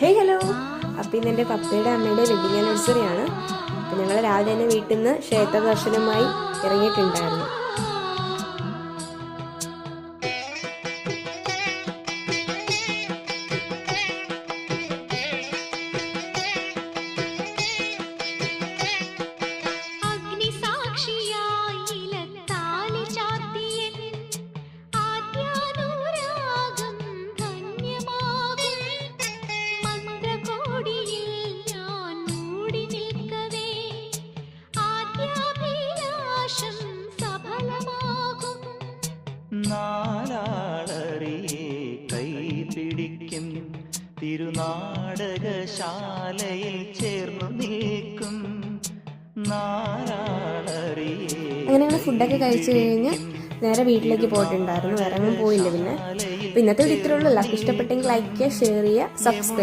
Hey hello. അപ്പം ഇന്ന് എൻ്റെ പപ്പയുടെ അമ്മയുടെ വെഡിങ് ആനിവേഴ്സറി ആണ്. അപ്പം ഞങ്ങൾ രാവിലെ തന്നെ വീട്ടിൽ നിന്ന് ക്ഷേത്ര ദർശനമായി ഇറങ്ങിയിട്ടുണ്ടായിരുന്നു. നാലാളറിയെ കൈപിടിക്കും തിരുനാടകശാലയിൽ ചേർന്നു നിൽക്കും നാലാളറിയെ. അങ്ങനെ ഞങ്ങൾ ഫുഡൊക്കെ കഴിച്ചു കഴിഞ്ഞ് നേരെ വീട്ടിലേക്ക് പോയിട്ടുണ്ടായിരുന്നു. വേറെ ഒന്നും പോയില്ല. പിന്നെ ഇന്നത്തെ വീഡിയോ ഇത്രയുള്ളൂ. എല്ലാവർക്കും ഇഷ്ടപ്പെട്ടെങ്കിൽ ലൈക്ക് ചെയ്യുക, ഷെയർ ചെയ്യുക, സബ്സ്ക്രൈബ്